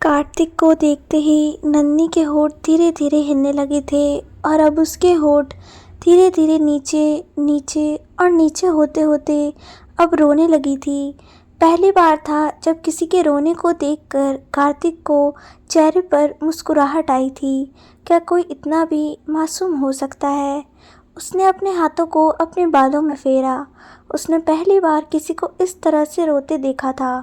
कार्तिक को देखते ही नन्ही के होठ धीरे धीरे हिलने लगे थे और अब उसके होठ धीरे धीरे नीचे नीचे और नीचे होते होते अब रोने लगी थी। पहली बार था जब किसी के रोने को देखकर कार्तिक को चेहरे पर मुस्कुराहट आई थी। क्या कोई इतना भी मासूम हो सकता है? उसने अपने हाथों को अपने बालों में फेरा। उसने पहली बार किसी को इस तरह से रोते देखा था।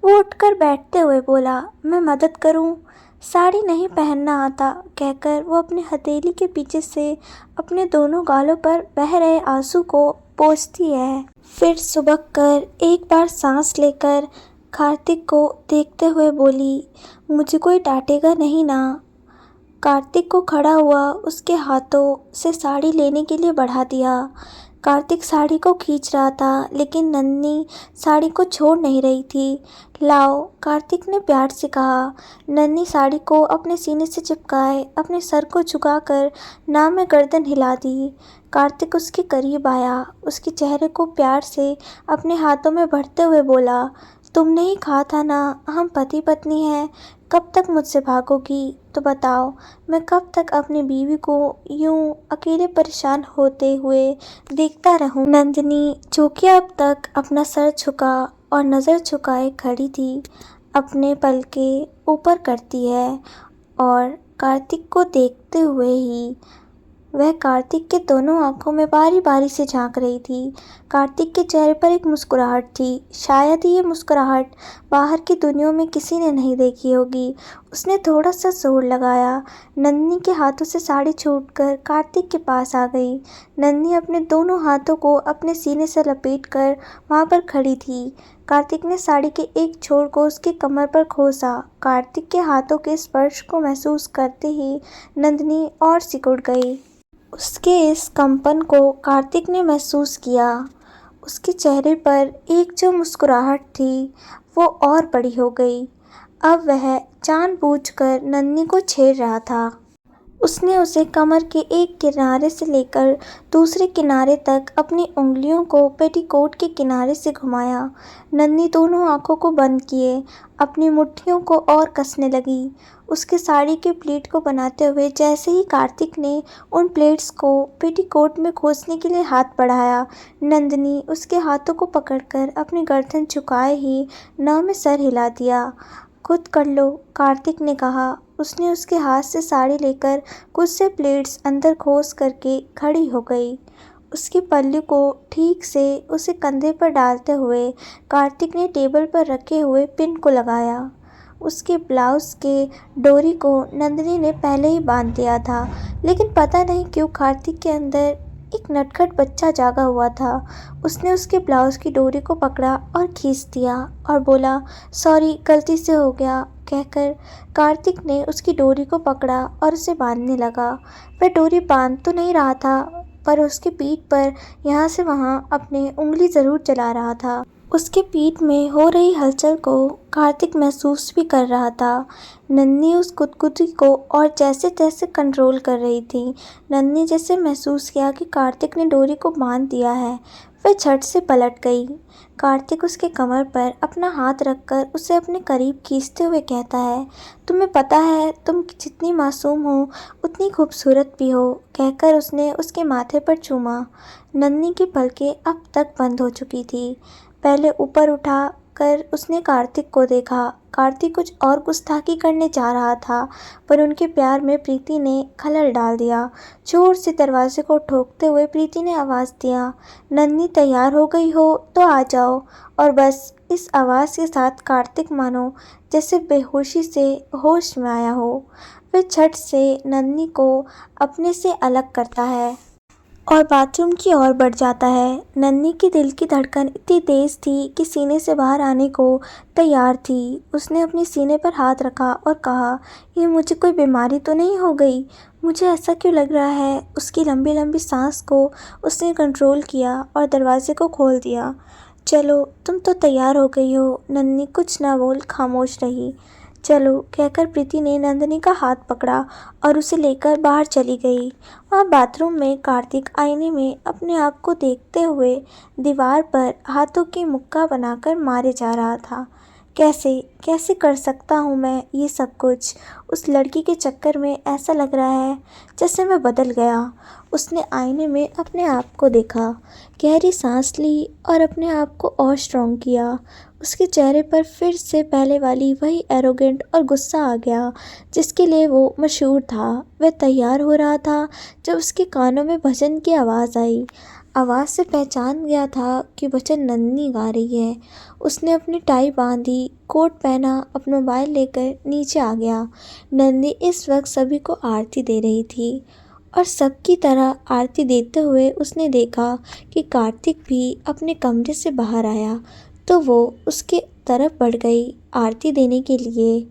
वो उठकर बैठते हुए बोला, मैं मदद करूं? साड़ी नहीं पहनना आता, कहकर वो अपनी हथेली के पीछे से अपने दोनों गालों पर बह रहे आंसू को पोंछती है। फिर सुबक कर एक बार सांस लेकर कार्तिक को देखते हुए बोली, मुझे कोई डांटेगा नहीं ना? कार्तिक को खड़ा हुआ उसके हाथों से साड़ी लेने के लिए बढ़ा दिया। कार्तिक साड़ी को खींच रहा था लेकिन नन्ही साड़ी को छोड़ नहीं रही थी। लाओ, कार्तिक ने प्यार से कहा। नन्ही साड़ी को अपने सीने से चिपकाए अपने सर को झुकाकर नाम में गर्दन हिला दी। कार्तिक उसके करीब आया, उसके चेहरे को प्यार से अपने हाथों में भरते हुए बोला, तुमने ही कहा था ना हम पति पत्नी हैं, कब तक मुझसे भागोगी? तो बताओ, मैं कब तक अपनी बीवी को यूं अकेले परेशान होते हुए देखता रहूं? नंदिनी, जो कि अब तक अपना सर झुका और नज़र झुकाए खड़ी थी, अपने पलके ऊपर करती है और कार्तिक को देखते हुए ही वह कार्तिक के दोनों आंखों में बारी बारी से झांक रही थी। कार्तिक के चेहरे पर एक मुस्कुराहट थी। शायद ये मुस्कुराहट बाहर की दुनिया में किसी ने नहीं देखी होगी। उसने थोड़ा सा जोर लगाया। नन्ही के हाथों से साड़ी छूटकर कार्तिक के पास आ गई। नन्ही अपने दोनों हाथों को अपने सीने से लपेटकर वहाँ पर खड़ी थी। कार्तिक ने साड़ी के एक छोर को उसकी कमर पर खोसा। कार्तिक के हाथों के स्पर्श को महसूस करते ही नंदिनी और सिकुड़ गई। उसके इस कंपन को कार्तिक ने महसूस किया। उसके चेहरे पर एक जो मुस्कुराहट थी वो और बड़ी हो गई। अब वह जानबूझकर नन्ही को छेड़ रहा था। उसने उसे कमर के एक किनारे से लेकर दूसरे किनारे तक अपनी उंगलियों को पेटीकोट के किनारे से घुमाया। नन्ही दोनों आंखों को बंद किए अपनी मुट्ठियों को और कसने लगी, उसके साड़ी के प्लीट को बनाते हुए। जैसे ही कार्तिक ने उन प्लेट्स को पेटीकोट में खोसने के लिए हाथ बढ़ाया, नंदिनी उसके हाथों को पकड़कर अपनी गर्दन झुकाए ही न में सर हिला दिया। खुद कर लो, कार्तिक ने कहा। उसने उसके हाथ से साड़ी लेकर कुछ से प्लेट्स अंदर खोस करके खड़ी हो गई। उसके पल्लू को ठीक से उसे कंधे पर डालते हुए कार्तिक ने टेबल पर रखे हुए पिन को लगाया। उसके ब्लाउज के डोरी को नंदिनी ने पहले ही बांध दिया था, लेकिन पता नहीं क्यों कार्तिक के अंदर एक नटखट बच्चा जागा हुआ था। उसने उसके ब्लाउज की डोरी को पकड़ा और खींच दिया और बोला, सॉरी, गलती से हो गया, कहकर कार्तिक ने उसकी डोरी को पकड़ा और उसे बांधने लगा। वह डोरी बांध तो नहीं रहा था, पर उसकी पीठ पर यहाँ से वहाँ अपनी उंगली ज़रूर चला रहा था। उसके पीठ में हो रही हलचल को कार्तिक महसूस भी कर रहा था। नन्ही उस गुदगुदी को और जैसे तैसे कंट्रोल कर रही थी। नन्ही जैसे महसूस किया कि कार्तिक ने डोरी को बांध दिया है, वह झट से पलट गई। कार्तिक उसके कमर पर अपना हाथ रखकर उसे अपने करीब खींचते हुए कहता है, तुम्हें पता है तुम जितनी मासूम हो उतनी खूबसूरत भी हो, कहकर उसने उसके माथे पर चूमा। नन्ही की पलकें अब तक बंद हो चुकी थी। पहले ऊपर उठा कर उसने कार्तिक को देखा। कार्तिक कुछ और गुस्ताखी करने जा रहा था, पर उनके प्यार में प्रीति ने खलल डाल दिया। जोर से दरवाजे को ठोकते हुए प्रीति ने आवाज़ दिया, नन्ही तैयार हो गई हो तो आ जाओ। और बस इस आवाज़ के साथ कार्तिक मानो जैसे बेहोशी से होश में आया हो। वह झट से नन्ही को अपने से अलग करता है और बाथरूम की ओर बढ़ जाता है। नन्ही की दिल की धड़कन इतनी तेज़ थी कि सीने से बाहर आने को तैयार थी। उसने अपने सीने पर हाथ रखा और कहा, ये मुझे कोई बीमारी तो नहीं हो गई? मुझे ऐसा क्यों लग रहा है? उसकी लंबी लंबी सांस को उसने कंट्रोल किया और दरवाजे को खोल दिया। चलो, तुम तो तैयार हो गई हो। नन्ही कुछ ना बोल खामोश रही। चलो, कहकर प्रीति ने नंदिनी का हाथ पकड़ा और उसे लेकर बाहर चली गई। वहाँ बाथरूम में कार्तिक आईने में अपने आप को देखते हुए दीवार पर हाथों की मुक्का बनाकर मारे जा रहा था। कैसे कैसे कर सकता हूँ मैं ये सब कुछ। उस लड़की के चक्कर में ऐसा लग रहा है जैसे मैं बदल गया। उसने आईने में अपने आप को देखा, गहरी सांस ली और अपने आप को और स्ट्रॉन्ग किया। उसके चेहरे पर फिर से पहले वाली वही एरोगेंट और गुस्सा आ गया जिसके लिए वो मशहूर था। वह तैयार हो रहा था जब उसके कानों में भजन की आवाज़ आई। आवाज़ से पहचान गया था कि भजन नन्ही गा रही है। उसने अपनी टाई बांधी, कोट पहना, अपना मोबाइल लेकर नीचे आ गया। नंदी इस वक्त सभी को आरती दे रही थी और सबकी तरह आरती देते हुए उसने देखा कि कार्तिक भी अपने कमरे से बाहर आया, तो वो उसके तरफ बढ़ गई आरती देने के लिए।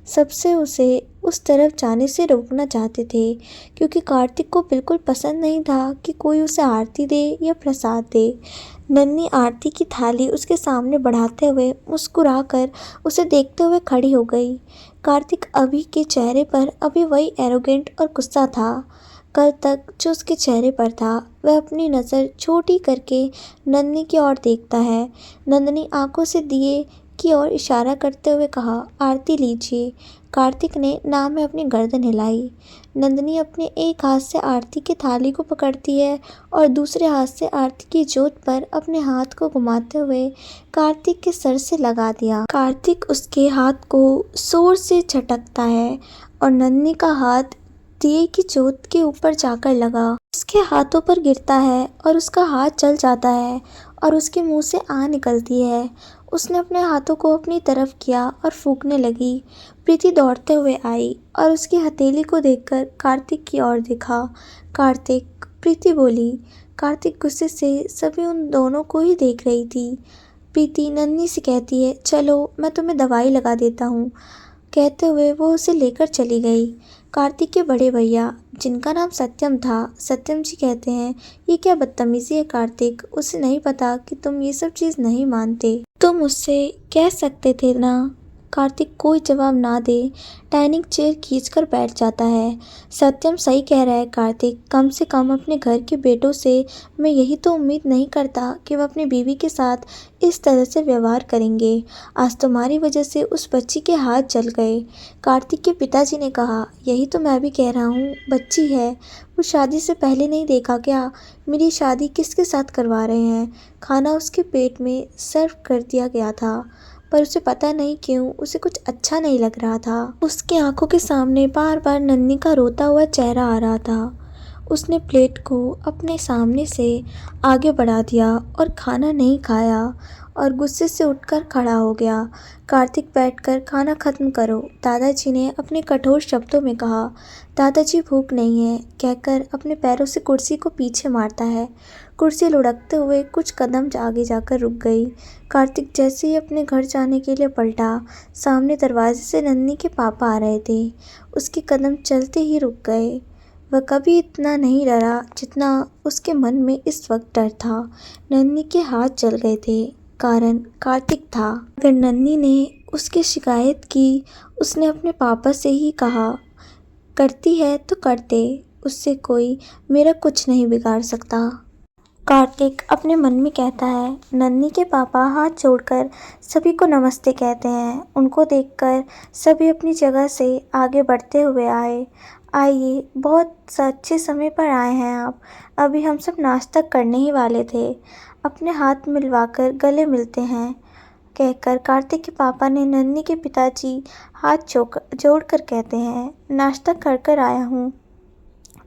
सबसे उसे उस तरफ जाने से रोकना चाहते थे क्योंकि कार्तिक को बिल्कुल पसंद नहीं था कि कोई उसे आरती दे या प्रसाद दे। नन्ही आरती की थाली उसके सामने बढ़ाते हुए मुस्कुराकर उसे देखते हुए खड़ी हो गई। कार्तिक अभी के चेहरे पर अभी वही एरोगेंट और गुस्सा था। कल तक जो उसके चेहरे पर था वह अपनी नज़र छोटी करके नंदनी की ओर देखता है। नंदनी आंखों से दिए की ओर इशारा करते हुए कहा, आरती लीजिए। कार्तिक ने नाम में अपनी गर्दन हिलाई। नंदनी अपने एक हाथ से आरती की थाली को पकड़ती है और दूसरे हाथ से आरती की जोत पर अपने हाथ को घुमाते हुए कार्तिक के सर से लगा दिया। कार्तिक उसके हाथ को जोर से झटकता है और नंदनी का हाथ दिए की जोत के ऊपर जाकर लगा। उसके हाथों पर गिरता है और उसका हाथ जल जाता है और उसके मुंह से आ निकलती है। उसने अपने हाथों को अपनी तरफ किया और फूंकने लगी। प्रीति दौड़ते हुए आई और उसकी हथेली को देखकर कार्तिक की ओर देखा। कार्तिक, प्रीति बोली। कार्तिक गुस्से से सभी उन दोनों को ही देख रही थी। प्रीति नन्ही से कहती है, चलो मैं तुम्हें दवाई लगा देता हूँ। कहते हुए वो उसे लेकर चली गई। कार्तिक के बड़े भैया, जिनका नाम सत्यम था, सत्यम जी कहते हैं, ये क्या बदतमीजी है कार्तिक, उसे नहीं पता कि तुम ये सब चीज़ नहीं मानते, तुम उससे कह सकते थे ना। कार्तिक कोई जवाब ना दे डाइनिंग चेयर खींचकर बैठ जाता है। सत्यम सही कह रहा है कार्तिक, कम से कम अपने घर के बेटों से मैं यही तो उम्मीद नहीं करता कि वह अपनी बीवी के साथ इस तरह से व्यवहार करेंगे। आज तुम्हारी वजह से उस बच्ची के हाथ जल गए। कार्तिक के पिताजी ने कहा, यही तो मैं भी कह रहा हूँ, बच्ची है, वो शादी से पहले नहीं देखा क्या? मेरी शादी किसके साथ करवा रहे हैं? खाना उसके पेट में सर्व कर दिया गया था पर उसे पता नहीं क्यों उसे कुछ अच्छा नहीं लग रहा था। उसकी आंखों के सामने बार बार नन्ही का रोता हुआ चेहरा आ रहा था। उसने प्लेट को अपने सामने से आगे बढ़ा दिया और खाना नहीं खाया और गुस्से से उठकर खड़ा हो गया। कार्तिक बैठकर खाना खत्म करो, दादाजी ने अपने कठोर शब्दों में कहा। दादाजी भूख नहीं है कहकर अपने पैरों से कुर्सी को पीछे मारता है। कुर्सी लुढ़कते हुए कुछ कदम आगे जाकर रुक गई। कार्तिक जैसे ही अपने घर जाने के लिए पलटा, सामने दरवाजे से नन्ही के पापा आ रहे थे। उसके कदम चलते ही रुक गए। वह कभी इतना नहीं डरा जितना उसके मन में इस वक्त डर था। नन्ही के हाथ जल गए थे, कारण कार्तिक था। अगर नन्ही ने उसकी शिकायत की, उसने अपने पापा से ही कहा, करती है तो कर दे, उससे कोई मेरा कुछ नहीं बिगाड़ सकता। कार्तिक अपने मन में कहता है। नन्ही के पापा हाथ जोड़कर सभी को नमस्ते कहते हैं। उनको देखकर सभी अपनी जगह से आगे बढ़ते हुए आए। आइए, बहुत अच्छे समय पर आए हैं आप। अभी हम सब नाश्ता करने ही वाले थे। अपने हाथ मिलवाकर गले मिलते हैं कहकर कार्तिक के पापा ने नन्ही के पिताजी हाथ जोड़कर कहते हैं, नाश्ता कर कर आया हूँ।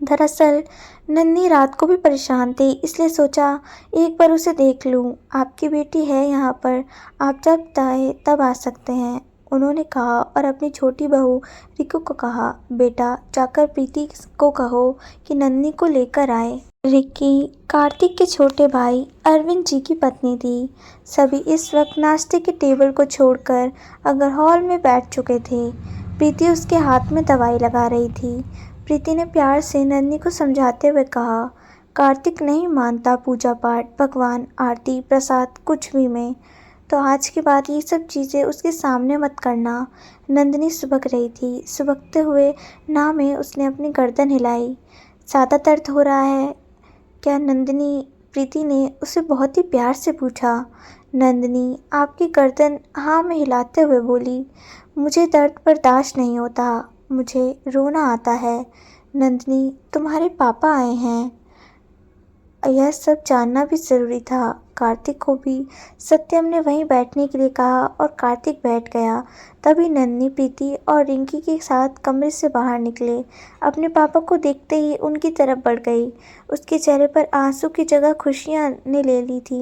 दरअसल नन्ही रात को भी परेशान थी, इसलिए सोचा एक बार उसे देख लूँ। आपकी बेटी है यहाँ पर, आप जब चाहे तब आ सकते हैं, उन्होंने कहा और अपनी छोटी बहू रिकू को कहा, बेटा जाकर प्रीति को कहो कि नन्ही को लेकर आए। रिक्की कार्तिक के छोटे भाई अरविंद जी की पत्नी थी। सभी इस वक्त नाश्ते के टेबल को छोड़कर अगर हॉल में बैठ चुके थे। प्रीति उसके हाथ में दवाई लगा रही थी। प्रीति ने प्यार से नन्ही को समझाते हुए कहा, कार्तिक नहीं मानता पूजा पाठ, भगवान, आरती, प्रसाद कुछ भी में, तो आज के बाद ये सब चीज़ें उसके सामने मत करना। नंदिनी सुबक रही थी। सुबकते हुए ना में उसने अपनी गर्दन हिलाई। ज़्यादा दर्द हो रहा है क्या नंदिनी? प्रीति ने उसे बहुत ही प्यार से पूछा। नंदिनी आपकी गर्दन हाँ में हिलाते हुए बोली, मुझे दर्द बर्दाश्त नहीं होता, मुझे रोना आता है। नंदिनी तुम्हारे पापा आए हैं। यह सब जानना भी ज़रूरी था। कार्तिक को भी सत्यम ने वहीं बैठने के लिए कहा और कार्तिक बैठ गया। तभी नन्ही, प्रीति और रिंकी के साथ कमरे से बाहर निकले। अपने पापा को देखते ही उनकी तरफ बढ़ गई। उसके चेहरे पर आंसू की जगह खुशियां ने ले ली थी।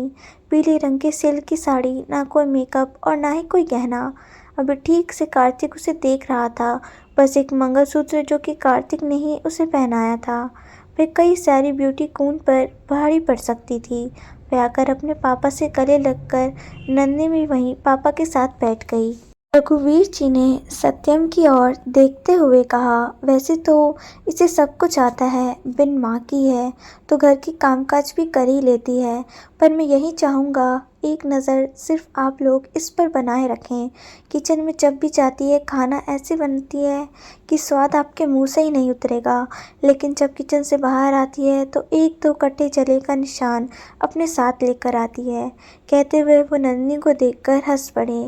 पीले रंग की सिल्क की साड़ी, ना कोई मेकअप और ना ही कोई गहना। अभी ठीक से कार्तिक उसे देख रहा था, बस एक मंगलसूत्र जो कि कार्तिक ने ही उसे पहनाया था। वह कई सारी ब्यूटी क्वीन पर भारी पड़ सकती थी। वह आकर अपने पापा से गले लगकर नन्ही भी वहीं पापा के साथ बैठ गई। रघुवीर जी ने सत्यम की ओर देखते हुए कहा, वैसे तो इसे सब कुछ आता है, बिन माँ की है तो घर के कामकाज भी कर ही लेती है, पर मैं यही चाहूँगा एक नज़र सिर्फ आप लोग इस पर बनाए रखें। किचन में जब भी जाती है खाना ऐसे बनती है कि स्वाद आपके मुंह से ही नहीं उतरेगा, लेकिन जब किचन से बाहर आती है तो एक दो कटे जले का निशान अपने साथ लेकर आती है। कहते हुए वो नंदिनी को देखकर हंस पड़े।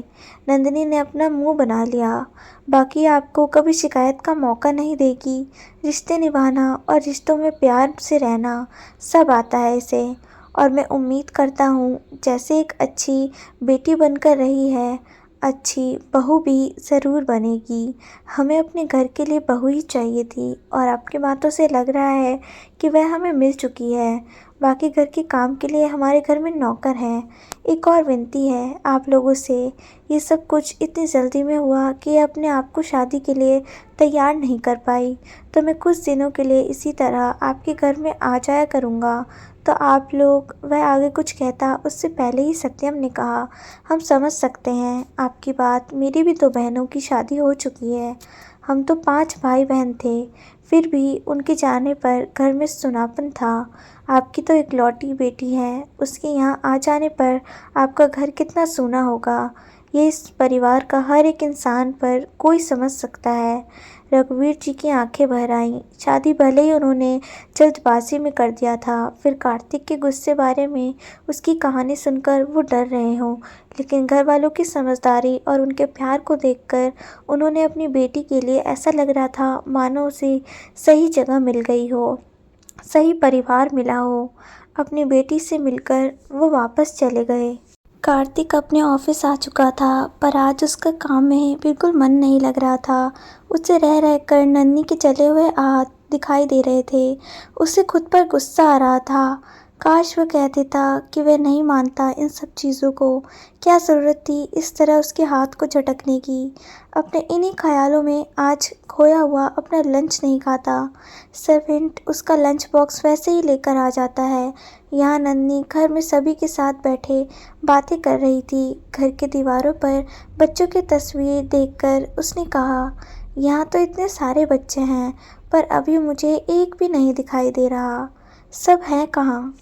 नंदिनी ने अपना मुंह बना लिया। बाकी आपको कभी शिकायत का मौका नहीं देगी। रिश्ते निभाना और रिश्तों में प्यार से रहना सब आता है इसे, और मैं उम्मीद करता हूँ जैसे एक अच्छी बेटी बनकर रही है, अच्छी बहू भी ज़रूर बनेगी। हमें अपने घर के लिए बहू ही चाहिए थी और आपकी बातों से लग रहा है कि वह हमें मिल चुकी है। बाकी घर के काम के लिए हमारे घर में नौकर हैं। एक और विनती है आप लोगों से, ये सब कुछ इतनी जल्दी में हुआ कि अपने आप को शादी के लिए तैयार नहीं कर पाई, तो मैं कुछ दिनों के लिए इसी तरह आपके घर में आ जाया करूँगा। तो आप लोग, वह आगे कुछ कहता उससे पहले ही सत्यम ने कहा, हम समझ सकते हैं आपकी बात, मेरी भी 2 बहनों की शादी हो चुकी है। हम तो 5 भाई बहन थे, फिर भी उनके जाने पर घर में सुनापन था। आपकी तो इकलौती बेटी है, उसके यहाँ आ जाने पर आपका घर कितना सूना होगा, ये इस परिवार का हर एक इंसान पर कोई समझ सकता है। रघुवीर जी की आंखें भर आईं। शादी भले ही उन्होंने जल्दबाजी में कर दिया था, फिर कार्तिक के गुस्से बारे में उसकी कहानी सुनकर वो डर रहे हों, लेकिन घर वालों की समझदारी और उनके प्यार को देखकर उन्होंने अपनी बेटी के लिए ऐसा लग रहा था मानो उसे सही जगह मिल गई हो, सही परिवार मिला हो। अपनी बेटी से मिलकर वो वापस चले गए। कार्तिक अपने ऑफिस आ चुका था, पर आज उसका काम में बिल्कुल मन नहीं लग रहा था। उसे रह रहकर नन्ही के चले हुए हाथ दिखाई दे रहे थे। उसे खुद पर गुस्सा आ रहा था। काश वह कह देता कि वह नहीं मानता इन सब चीज़ों को। क्या ज़रूरत थी इस तरह उसके हाथ को झटकने की। अपने इन्हीं ख्यालों में आज खोया हुआ अपना लंच नहीं खाता। सर्वेंट उसका लंच बॉक्स वैसे ही लेकर आ जाता है। यहाँ नन्ही घर में सभी के साथ बैठे बातें कर रही थी। घर के दीवारों पर बच्चों की तस्वीर देखकर उसने कहा, यहाँ तो इतने सारे बच्चे हैं, पर अभी मुझे एक भी नहीं दिखाई दे रहा। सब हैं कहाँ?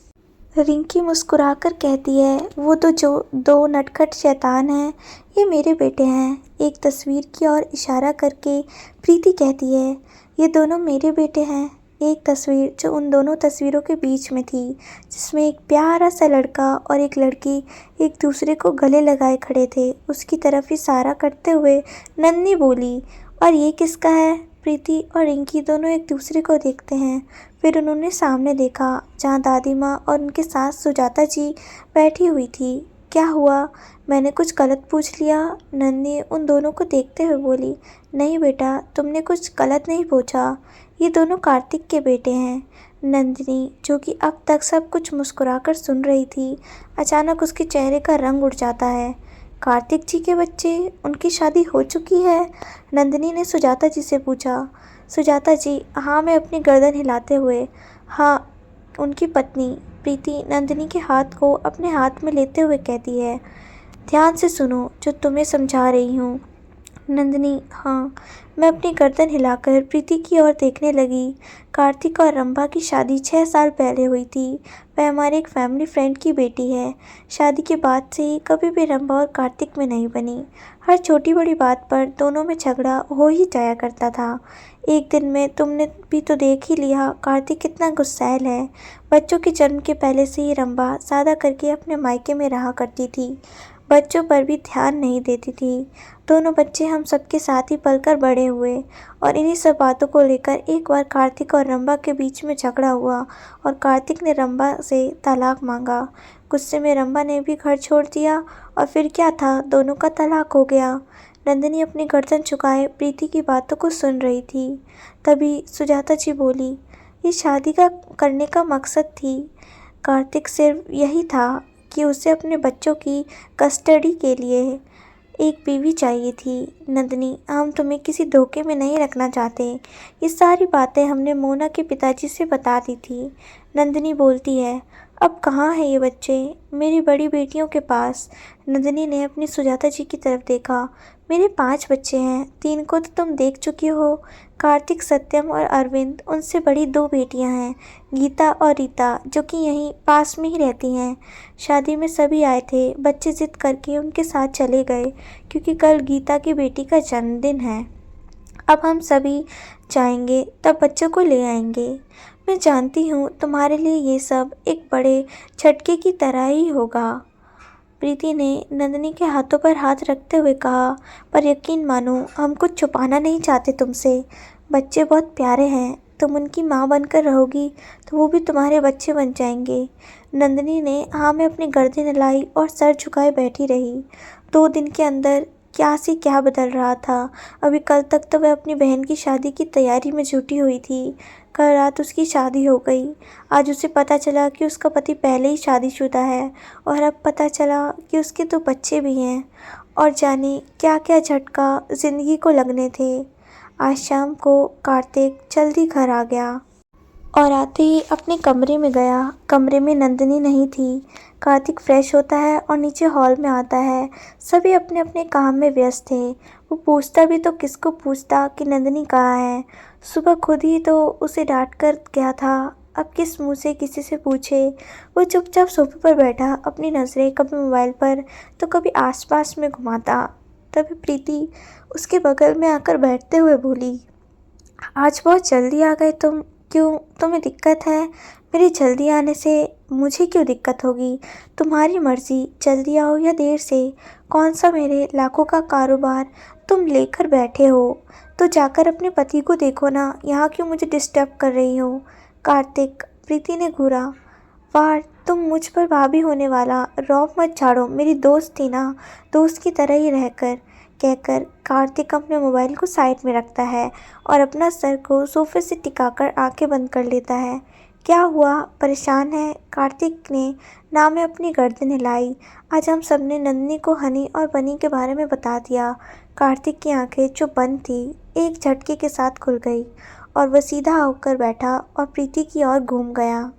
रिंकी मुस्कुराकर कहती है, वो तो जो 2 नटखट शैतान हैं, ये मेरे बेटे हैं। एक तस्वीर की ओर इशारा करके प्रीति कहती है, ये दोनों मेरे बेटे हैं। एक तस्वीर जो उन दोनों तस्वीरों के बीच में थी, जिसमें एक प्यारा सा लड़का और एक लड़की एक दूसरे को गले लगाए खड़े थे, उसकी तरफ इशारा करते हुए नन्ही बोली, और ये किसका है? प्रीति और रिंकी दोनों एक दूसरे को देखते हैं। फिर उन्होंने सामने देखा जहाँ दादी माँ और उनके सास सुजाता जी बैठी हुई थी। क्या हुआ? मैंने कुछ गलत पूछ लिया? नन्ही उन दोनों को देखते हुए बोली, नहीं बेटा, तुमने कुछ गलत नहीं पूछा। ये दोनों कार्तिक के बेटे हैं। नंदिनी, जो कि अब तक सब कुछ मुस्कुराकर सुन रही थी, अचानक उसके चेहरे का रंग उड़ जाता है। कार्तिक जी के बच्चे, उनकी शादी हो चुकी है? नंदिनी ने सुजाता जी से पूछा। सुजाता जी, हाँ, में अपनी गर्दन हिलाते हुए। हाँ, उनकी पत्नी प्रीति नंदिनी के हाथ को अपने हाथ में लेते हुए कहती है, ध्यान से सुनो जो तुम्हें समझा रही हूँ। नंदिनी, हाँ। मैं अपनी गर्दन हिलाकर प्रीति की ओर देखने लगी। कार्तिक और रंभा की शादी 6 साल पहले हुई थी। वह हमारे एक फैमिली फ्रेंड की बेटी है। शादी के बाद से ही कभी भी रंभा और कार्तिक में नहीं बनी। हर छोटी बड़ी बात पर दोनों में झगड़ा हो ही जाया करता था। एक दिन में तुमने भी तो देख ही लिया कार्तिक कितना गुस्सैल है। बच्चों के जन्म के पहले से ही रंभा सादा करके अपने मायके में रहा करती थी, बच्चों पर भी ध्यान नहीं देती थी। दोनों बच्चे हम सबके साथ ही पलकर बड़े हुए और इन्हीं सब बातों को लेकर एक बार कार्तिक और रंभा के बीच में झगड़ा हुआ और कार्तिक ने रंभा से तलाक मांगा। गुस्से में रंभा ने भी घर छोड़ दिया और फिर क्या था, दोनों का तलाक हो गया। नंदिनी अपनी गर्दन झुकाए प्रीति की बातों को सुन रही थी। तभी सुजाता जी बोली, ये शादी का करने का मकसद थी कार्तिक, सिर्फ यही था कि उसे अपने बच्चों की कस्टडी के लिए एक बीवी चाहिए थी। नंदिनी, हम तुम्हें किसी धोखे में नहीं रखना चाहते। ये सारी बातें हमने मोना के पिताजी से बता दी थी। नंदिनी बोलती है, अब कहाँ है ये बच्चे? मेरी बड़ी बेटियों के पास। नंदिनी ने अपनी सुजाता जी की तरफ देखा। मेरे 5 बच्चे हैं, 3 को तो तुम देख चुकी हो, कार्तिक, सत्यम और अरविंद। उनसे बड़ी 2 बेटियां हैं, गीता और रीता, जो कि यहीं पास में ही रहती हैं। शादी में सभी आए थे, बच्चे जिद करके उनके साथ चले गए क्योंकि कल गीता की बेटी का जन्मदिन है। अब हम सभी जाएंगे तब बच्चों को ले आएंगे। मैं जानती हूँ तुम्हारे लिए ये सब एक बड़े झटके की तरह ही होगा। प्रीति ने नंदिनी के हाथों पर हाथ रखते हुए कहा, पर यकीन मानो, हम कुछ छुपाना नहीं चाहते तुमसे। बच्चे बहुत प्यारे हैं, तुम उनकी माँ बनकर रहोगी तो वो भी तुम्हारे बच्चे बन जाएंगे। नंदिनी ने हाँ में अपनी गर्दन हिलाई और सर झुकाए बैठी रही। 2 दिन के अंदर क्या से क्या बदल रहा था। अभी कल तक तो वह अपनी बहन की शादी की तैयारी में जुटी हुई थी। कल रात उसकी शादी हो गई। आज उसे पता चला कि उसका पति पहले ही शादीशुदा है और अब पता चला कि उसके 2 बच्चे भी हैं। और जाने क्या क्या झटका ज़िंदगी को लगने थे। आज शाम को कार्तिक जल्दी घर आ गया और आते ही अपने कमरे में गया। कमरे में नंदिनी नहीं थी। कार्तिक फ्रेश होता है और नीचे हॉल में आता है। सभी अपने अपने काम में व्यस्त थे। वो पूछता भी तो किसको पूछता कि नंदिनी कहाँ है। सुबह खुद ही तो उसे डांट कर गया था, अब किस मुंह से किसी से पूछे। वो चुपचाप सोफे पर बैठा अपनी नज़रें कभी मोबाइल पर तो कभी आसपास में घुमाता। तभी प्रीति उसके बगल में आकर बैठते हुए बोली, आज बहुत जल्दी आ गए तुम। क्यों, तुम्हें दिक्कत है? मेरे जल्दी आने से मुझे क्यों दिक्कत होगी? तुम्हारी मर्जी, जल्दी आओ या देर से। कौन सा मेरे लाखों का कारोबार तुम लेकर बैठे हो? तो जाकर अपने पति को देखो ना, यहाँ क्यों मुझे डिस्टर्ब कर रही हो? कार्तिक, प्रीति ने घूरा। वाह, तुम मुझ पर भाभी होने वाला, रौब मत झाड़ो, मेरी दोस्त थी ना, दोस्त की तरह ही रहकर, कहकर कार्तिक अपने मोबाइल को साइड में रखता है और अपना सर को सोफे से टिकाकर आंखें बंद कर लेता है। क्या हुआ, परेशान है? कार्तिक ने ना में अपनी गर्दन हिलाई। आज हम सबने नंदिनी को हनी और बनी के बारे में बता दिया। कार्तिक की आंखें जो बंद थी एक झटके के साथ खुल गई और वह सीधा होकर बैठा और प्रीति की ओर घूम गया।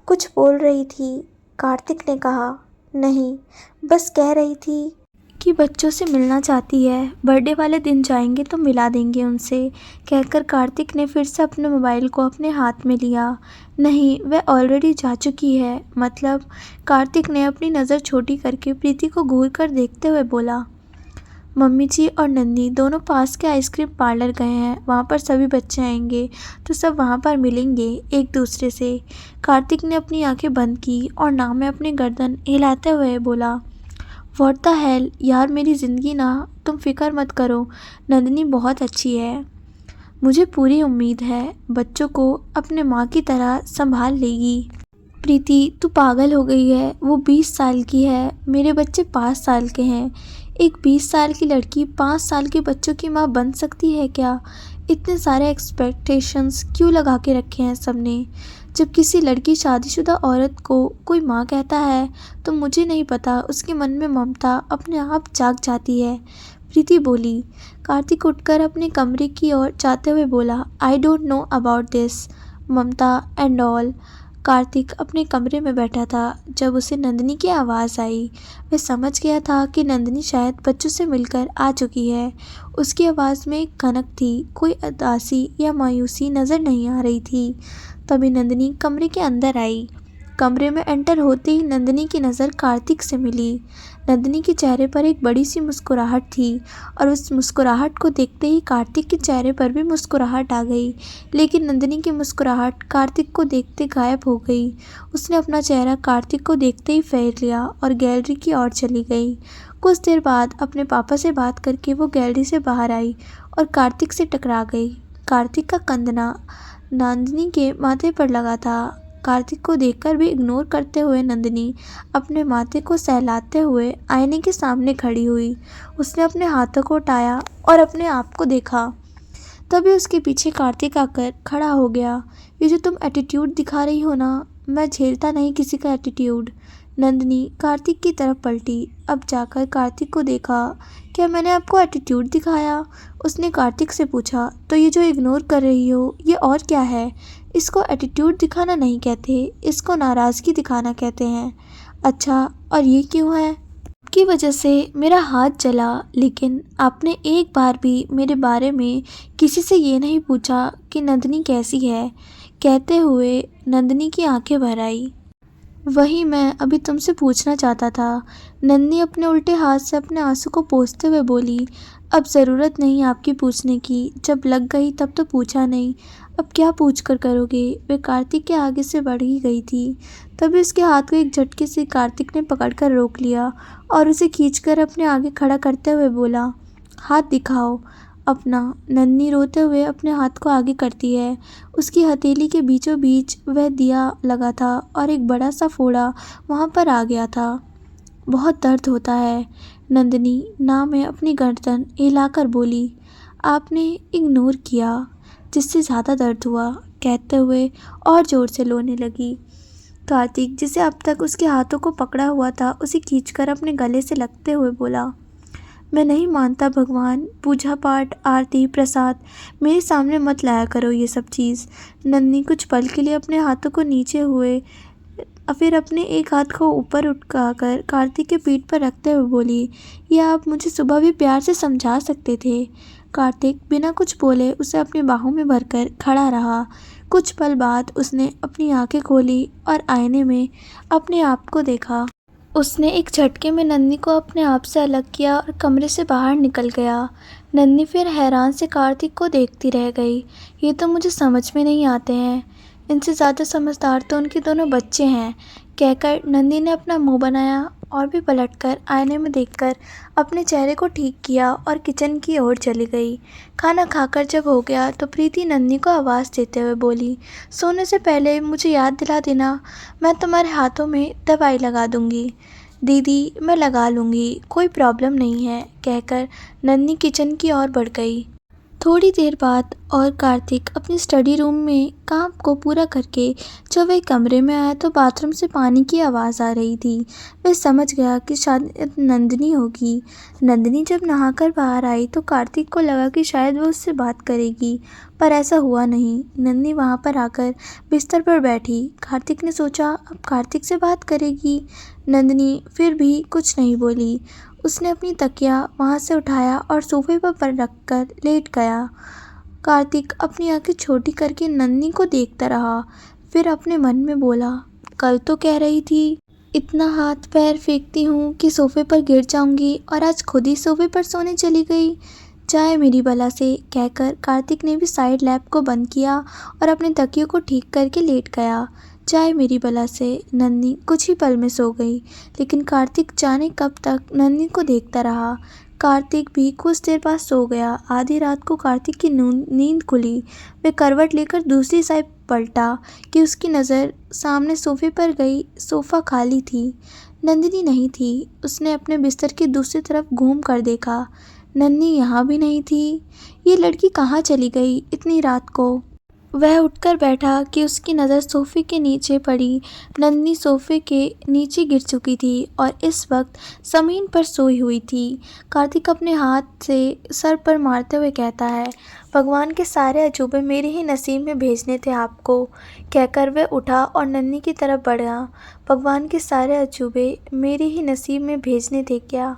कुछ बोल रही थी? कार्तिक ने कहा। नहीं, बस कह रही थी कि बच्चों से मिलना चाहती है, बर्थडे वाले दिन जाएंगे तो मिला देंगे उनसे, कहकर कार्तिक ने फिर से अपने मोबाइल को अपने हाथ में लिया। नहीं, वह ऑलरेडी जा चुकी है। मतलब? कार्तिक ने अपनी नज़र छोटी करके प्रीति को घूर कर देखते हुए बोला। मम्मी जी और नंदी दोनों पास के आइसक्रीम पार्लर गए हैं, वहाँ पर सभी बच्चे आएंगे तो सब वहाँ पर मिलेंगे एक दूसरे से। कार्तिक ने अपनी आंखें बंद की और नाक में अपनी गर्दन हिलाते हुए बोला, व्हाट द हेल यार, मेरी ज़िंदगी ना, तुम फिक्र मत करो, नंदिनी बहुत अच्छी है। मुझे पूरी उम्मीद है बच्चों को अपने माँ की तरह संभाल लेगी। प्रीति, तू पागल हो गई है, वो 20 साल की है, मेरे बच्चे 5 साल के हैं। एक 20 साल की लड़की 5 साल के बच्चों की माँ बन सकती है क्या? इतने सारे एक्सपेक्टेशंस क्यों लगा के रखे हैं सबने? जब किसी लड़की शादीशुदा औरत को कोई माँ कहता है तो मुझे नहीं पता उसके मन में ममता अपने आप जाग जाती है, प्रीति बोली। कार्तिक उठकर अपने कमरे की ओर जाते हुए बोला, I don't know about this Mamata and all. Kartik अपने कमरे में बैठा था जब उसे नंदिनी की आवाज़ आई। वह समझ गया था कि नंदिनी शायद बच्चों से मिलकर आ चुकी है। उसकी आवाज़ में एक कनक थी, कोई उदासी या मायूसी नज़र नहीं आ रही थी। तभी नंदिनी कमरे के अंदर आई। कमरे में एंटर होते ही नंदिनी की नज़र कार्तिक से मिली। नंदिनी के चेहरे पर एक बड़ी सी मुस्कुराहट थी और उस मुस्कुराहट को देखते ही कार्तिक के चेहरे पर भी मुस्कुराहट आ गई। लेकिन नंदिनी की मुस्कुराहट कार्तिक को देखते गायब हो गई। उसने अपना चेहरा कार्तिक को देखते ही फेर लिया और गैलरी की ओर चली गई। कुछ देर बाद अपने पापा से बात करके वो गैलरी से बाहर आई और कार्तिक से टकरा गई। कार्तिक का कंधना नंदिनी के माथे पर लगा था। कार्तिक को देखकर भी इग्नोर करते हुए नंदिनी अपने माथे को सहलाते हुए आईने के सामने खड़ी हुई। उसने अपने हाथों को उठाया और अपने आप को देखा। तभी उसके पीछे कार्तिक आकर खड़ा हो गया। ये जो तुम एटीट्यूड दिखा रही हो ना, मैं झेलता नहीं किसी का एटीट्यूड। नंदिनी कार्तिक की तरफ पलटी। अब जाकर कार्तिक को देखा। क्या मैंने आपको एटीट्यूड दिखाया? उसने कार्तिक से पूछा। तो ये जो इग्नोर कर रही हो, ये और क्या है? इसको एटीट्यूड दिखाना नहीं कहते, इसको नाराज़गी दिखाना कहते हैं। अच्छा, और ये क्यों है? आपकी वजह से मेरा हाथ जला, लेकिन आपने एक बार भी मेरे बारे में किसी से ये नहीं पूछा कि नंदिनी कैसी है। कहते हुए नंदिनी की आंखें भर आई। वही मैं अभी तुमसे पूछना चाहता था। नंदिनी अपने उल्टे हाथ से अपने आंसू को पोंछते हुए बोली। अब ज़रूरत नहीं आपकी पूछने की, जब लग गई तब तो पूछा नहीं, अब क्या पूछ कर करोगे? वे कार्तिक के आगे से बढ़ ही गई थी। तभी उसके हाथ को एक झटके से कार्तिक ने पकड़कर रोक लिया और उसे खींचकर अपने आगे खड़ा करते हुए बोला, हाथ दिखाओ अपना। नन्ही रोते हुए अपने हाथ को आगे करती है। उसकी हथेली के बीचों बीच वह दिया लगा था और एक बड़ा सा फोड़ा वहाँ पर आ गया था। बहुत दर्द होता है, नंदिनी ना में अपनी गर्दन हिलाकर बोली। आपने इग्नोर किया जिससे ज़्यादा दर्द हुआ, कहते हुए और ज़ोर से रोने लगी। कार्तिक, जिसे अब तक उसके हाथों को पकड़ा हुआ था, उसे खींचकर अपने गले से लगते हुए बोला, मैं नहीं मानता भगवान, पूजा पाठ आरती प्रसाद मेरे सामने मत लाया करो ये सब चीज़। नंदिनी कुछ पल के लिए अपने हाथों को नीचे हुए, फिर अपने एक हाथ को ऊपर उठाकर कार्तिक के पीठ पर रखते हुए बोली, ये आप मुझे सुबह भी प्यार से समझा सकते थे। कार्तिक बिना कुछ बोले उसे अपनी बाहों में भरकर खड़ा रहा। कुछ पल बाद उसने अपनी आंखें खोली और आईने में अपने आप को देखा। उसने एक झटके में नंदिनी को अपने आप से अलग किया और कमरे से बाहर निकल गया। नंदिनी फिर हैरान से कार्तिक को देखती रह गई। ये तो मुझे समझ में नहीं आते हैं, इनसे ज़्यादा समझदार तो उनके दोनों बच्चे हैं, कहकर नंदिनी ने अपना मुंह बनाया और भी पलटकर आईने में देखकर अपने चेहरे को ठीक किया और किचन की ओर चली गई। खाना खाकर जब हो गया तो प्रीति नंदिनी को आवाज़ देते हुए बोली, सोने से पहले मुझे याद दिला देना, मैं तुम्हारे हाथों में दवाई लगा दूंगी। दीदी, मैं लगा लूँगी, कोई प्रॉब्लम नहीं है, कहकर नंदिनी किचन की ओर बढ़ गई। थोड़ी देर बाद और कार्तिक अपनी स्टडी रूम में काम को पूरा करके जब वह कमरे में आया तो बाथरूम से पानी की आवाज़ आ रही थी। वह समझ गया कि शायद नंदिनी होगी। नंदिनी जब नहाकर बाहर आई तो कार्तिक को लगा कि शायद वो उससे बात करेगी, पर ऐसा हुआ नहीं। नंदिनी वहाँ पर आकर बिस्तर पर बैठी। कार्तिक ने सोचा अब कार्तिक से बात करेगी। नंदिनी फिर भी कुछ नहीं बोली। उसने अपनी तकिया वहाँ से उठाया और सोफे पर रखकर लेट गया। कार्तिक अपनी आंखें छोटी करके नंदिनी को देखता रहा, फिर अपने मन में बोला, कल तो कह रही थी इतना हाथ पैर फेंकती हूँ कि सोफे पर गिर जाऊंगी और आज खुद ही सोफे पर सोने चली गई। जाए मेरी बला से, कहकर कार्तिक ने भी साइड लैम्प को बंद किया और अपने तकियों को ठीक करके लेट गया। जाए मेरी बला से, नंदिनी कुछ ही पल में सो गई। लेकिन कार्तिक जाने कब तक नंदिनी को देखता रहा। कार्तिक भी कुछ देर बाद सो गया। आधी रात को कार्तिक की नींद खुली। वह करवट लेकर दूसरी साइड पलटा कि उसकी नज़र सामने सोफे पर गई। सोफ़ा खाली थी, नंदिनी नहीं थी। उसने अपने बिस्तर की दूसरी तरफ घूम कर देखा, नंदिनी यहाँ भी नहीं थी। ये लड़की कहाँ चली गई इतनी रात को? वह उठकर बैठा कि उसकी नज़र सोफ़े के नीचे पड़ी। नंदिनी सोफ़े के नीचे गिर चुकी थी और इस वक्त ज़मीन पर सोई हुई थी। कार्तिक अपने हाथ से सर पर मारते हुए कहता है, भगवान के सारे अजूबे मेरे ही नसीब में भेजने थे आपको, कहकर वह उठा और नंदिनी की तरफ बढ़ा। भगवान के सारे अजूबे मेरे ही नसीब में भेजने थे क्या?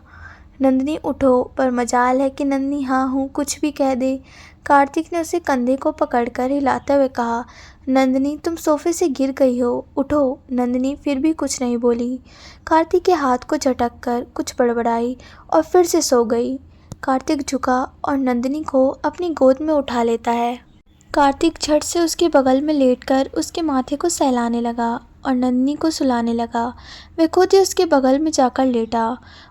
नंदिनी, उठो, पर मजाल है कि नंदिनी हाँ हूँ कुछ भी कह दे। कार्तिक ने उसे कंधे को पकड़कर हिलाते हुए कहा, नंदिनी तुम सोफे से गिर गई हो, उठो। नंदिनी फिर भी कुछ नहीं बोली। कार्तिक के हाथ को झटक कर कुछ बड़बड़ाई और फिर से सो गई। कार्तिक झुका और नंदिनी को अपनी गोद में उठा लेता है। कार्तिक झट से उसके बगल में लेटकर उसके माथे को सहलाने लगा और नंदिनी को सुलाने लगा। वह खुद ही उसके बगल में जाकर लेटा।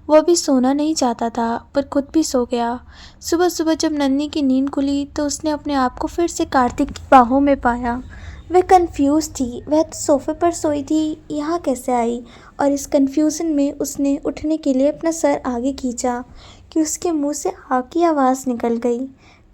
वह भी सोना नहीं चाहता था पर खुद भी सो गया। सुबह सुबह जब नंदिनी की नींद खुली तो उसने अपने आप को फिर से कार्तिक की बाहों में पाया। वह कंफ्यूज थी, वह तो सोफे पर सोई थी, यहाँ कैसे आई? और इस कंफ्यूजन में उसने उठने के लिए अपना सर आगे खींचा कि उसके मुंह से आ की आवाज़ निकल गई।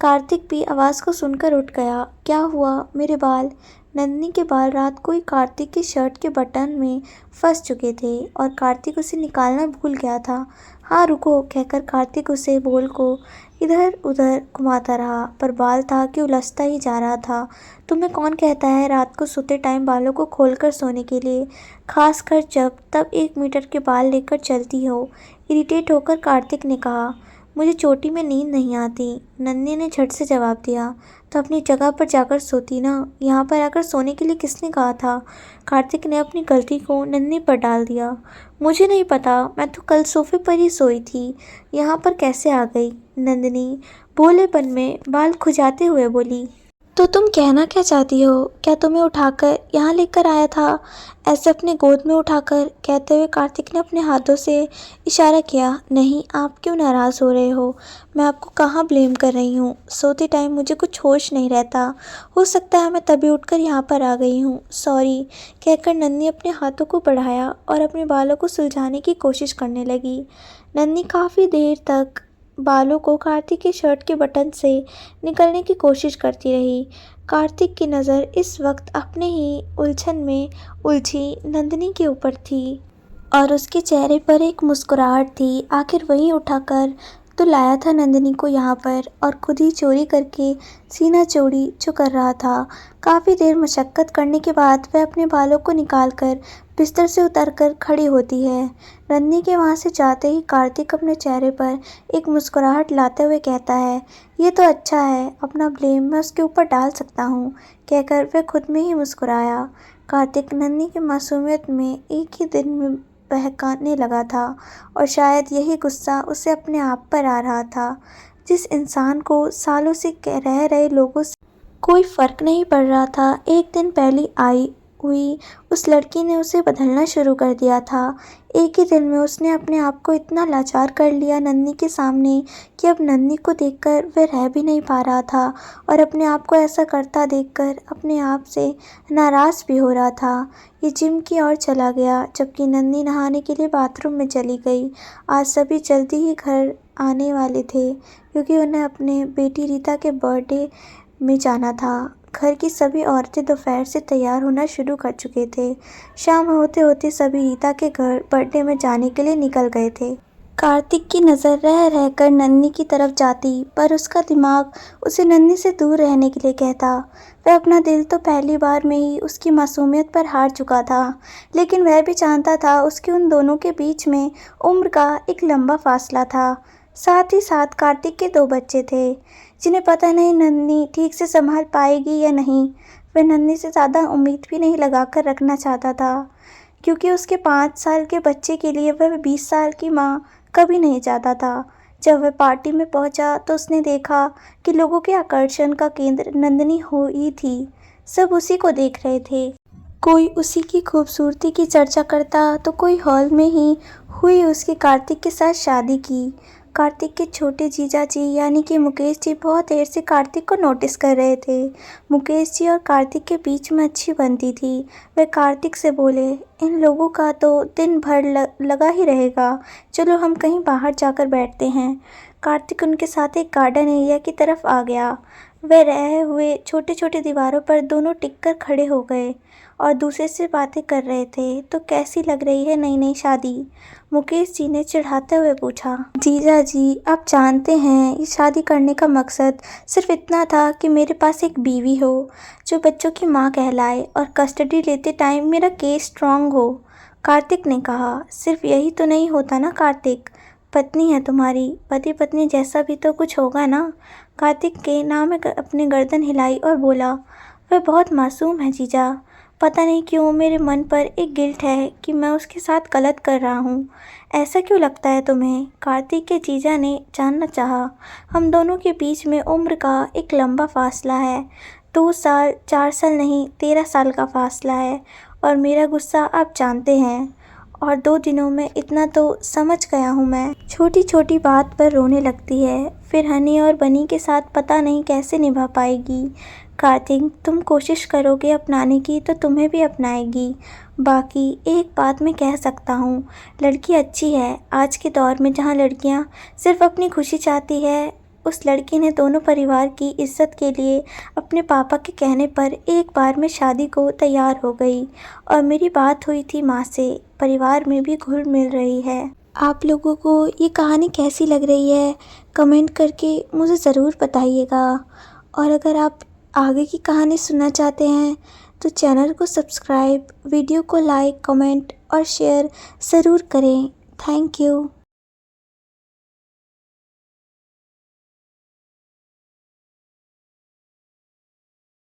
कार्तिक भी आवाज़ को सुनकर उठ गया। क्या हुआ? मेरे बाल। नंदिनी के बाल रात को ही कार्तिक की शर्ट के बटन में फंस चुके थे और कार्तिक उसे निकालना भूल गया था। हाँ रुको कहकर कार्तिक उसे बोल को इधर उधर घुमाता रहा पर बाल था कि उलझता ही जा रहा था। तुम्हें कौन कहता है रात को सोते टाइम बालों को खोलकर सोने के लिए, खासकर जब तब 1 मीटर के बाल लेकर चलती हो? इरिटेट होकर कार्तिक ने कहा। मुझे चोटी में नींद नहीं आती। नंदिनी ने झट से जवाब दिया। तो अपनी जगह पर जाकर सोती ना, यहाँ पर आकर सोने के लिए किसने कहा था? कार्तिक ने अपनी गलती को नंदिनी पर डाल दिया। मुझे नहीं पता, मैं तो कल सोफे पर ही सोई थी, यहाँ पर कैसे आ गई? नंदिनी भोलेपन में बाल खुजाते हुए बोली। तो तुम कहना क्या चाहती हो? क्या तुम्हें उठाकर यहाँ लेकर आया था? ऐसे अपने गोद में उठाकर कहते हुए कार्तिक ने अपने हाथों से इशारा किया। नहीं, आप क्यों नाराज़ हो रहे हो? मैं आपको कहाँ ब्लेम कर रही हूँ। सोते टाइम मुझे कुछ होश नहीं रहता, हो सकता है मैं तभी उठकर यहाँ पर आ गई हूँ, सॉरी कहकर नंदिनी अपने हाथों को बढ़ाया और अपने बालों को सुलझाने की कोशिश करने लगी। नंदिनी काफ़ी देर तक बालों को कार्तिक के शर्ट के बटन से निकलने की कोशिश करती रही। कार्तिक की नज़र इस वक्त अपने ही उलझन में उलझी नंदिनी के ऊपर थी और उसके चेहरे पर एक मुस्कुराहट थी। आखिर वहीं उठाकर तो लाया था नंदिनी को यहाँ पर और खुद ही चोरी करके सीना चोरी जो कर रहा था। काफ़ी देर मशक्क़त करने के बाद वह अपने बालों को निकालकर बिस्तर से उतरकर खड़ी होती है। नंदिनी के वहाँ से जाते ही कार्तिक अपने चेहरे पर एक मुस्कुराहट लाते हुए कहता है, ये तो अच्छा है, अपना ब्लेम मैं उसके ऊपर डाल सकता हूँ कहकर वह खुद में ही मुस्कुराया। कार्तिक नंदिनी की मासूमियत में एक ही दिन में बहकाने लगा था और शायद यही गुस्सा उसे अपने आप पर आ रहा था। जिस इंसान को सालों से रह रहे लोगों से कोई फ़र्क नहीं पड़ रहा था, एक दिन पहले आई हुई उस लड़की ने उसे बदलना शुरू कर दिया था। एक ही दिन में उसने अपने आप को इतना लाचार कर लिया नंदिनी के सामने कि अब नंदिनी को देखकर वह रह भी नहीं पा रहा था और अपने आप को ऐसा करता देखकर अपने आप से नाराज़ भी हो रहा था। ये जिम की ओर चला गया जबकि नंदिनी नहाने के लिए बाथरूम में चली गई। आज सभी जल्दी ही घर आने वाले थे क्योंकि उन्हें अपने बेटी रीता के बर्थडे में जाना था। घर की सभी औरतें दोपहर से तैयार होना शुरू कर चुके थे। शाम होते होते सभी रीता के घर बर्थडे में जाने के लिए निकल गए थे। कार्तिक की नज़र रह रहकर नंदिनी की तरफ जाती पर उसका दिमाग उसे नंदिनी से दूर रहने के लिए कहता। वह अपना दिल तो पहली बार में ही उसकी मासूमियत पर हार चुका था, लेकिन वह भी जानता था उसके उन दोनों के बीच में उम्र का एक लंबा फासला था। साथ ही साथ कार्तिक के 2 बच्चे थे जिन्हें पता नहीं नंदिनी ठीक से संभाल पाएगी या नहीं। वह नंदिनी से ज़्यादा उम्मीद भी नहीं लगाकर रखना चाहता था क्योंकि उसके 5 साल के बच्चे के लिए वह 20 साल की माँ कभी नहीं चाहता था। जब वह पार्टी में पहुंचा तो उसने देखा कि लोगों के आकर्षण का केंद्र नंदिनी ही थी। सब उसी को देख रहे थे। कोई उसी की खूबसूरती की चर्चा करता तो कोई हॉल में ही हुई उसकी कार्तिक के साथ शादी की। कार्तिक के छोटे जीजा जी यानी कि मुकेश जी बहुत देर से कार्तिक को नोटिस कर रहे थे। मुकेश जी और कार्तिक के बीच में अच्छी बनती थी। वे कार्तिक से बोले, इन लोगों का तो दिन भर लगा ही रहेगा, चलो हम कहीं बाहर जाकर बैठते हैं। कार्तिक उनके साथ एक गार्डन एरिया की तरफ आ गया। वे रहे हुए छोटे छोटे दीवारों पर दोनों टिककर खड़े हो गए और दूसरे से बातें कर रहे थे। तो कैसी लग रही है नई नई शादी? मुकेश जी ने चिढ़ाते हुए पूछा। जीजा जी, आप जानते हैं इस शादी करने का मकसद सिर्फ इतना था कि मेरे पास एक बीवी हो जो बच्चों की माँ कहलाए और कस्टडी लेते टाइम मेरा केस स्ट्रांग हो। कार्तिक ने कहा। सिर्फ यही तो नहीं होता ना कार्तिक, पत्नी है तुम्हारी, पति पत्नी जैसा भी तो कुछ होगा ना। कार्तिक के नाम में अपनी गर्दन हिलाई और बोला, वह बहुत मासूम है जीजा। पता नहीं क्यों मेरे मन पर एक गिल्ट है कि मैं उसके साथ गलत कर रहा हूँ। ऐसा क्यों लगता है तुम्हें? कार्तिक के जीजा ने जानना चाहा। हम दोनों के बीच में उम्र का एक लंबा फासला है। 2 साल 4 साल नहीं 13 साल का फासला है। और मेरा गुस्सा आप जानते हैं। और 2 दिनों में इतना तो समझ गया हूँ मैं। छोटी छोटी बात पर रोने लगती है, फिर हनी और बनी के साथ पता नहीं कैसे निभा पाएगी। कार्तिक, तुम कोशिश करोगे अपनाने की तो तुम्हें भी अपनाएगी। बाकी एक बात मैं कह सकता हूँ, लड़की अच्छी है। आज के दौर में जहाँ लड़कियाँ सिर्फ अपनी खुशी चाहती है, उस लड़की ने दोनों परिवार की इज्जत के लिए अपने पापा के कहने पर एक बार में शादी को तैयार हो गई। और मेरी बात हुई थी माँ से, परिवार में भी घुल मिल रही है। आप लोगों को ये कहानी कैसी लग रही है कमेंट करके मुझे ज़रूर बताइएगा। और अगर आप आगे की कहानी सुनना चाहते हैं तो चैनल को सब्सक्राइब, वीडियो को लाइक, कमेंट और शेयर ज़रूर करें। Thank you.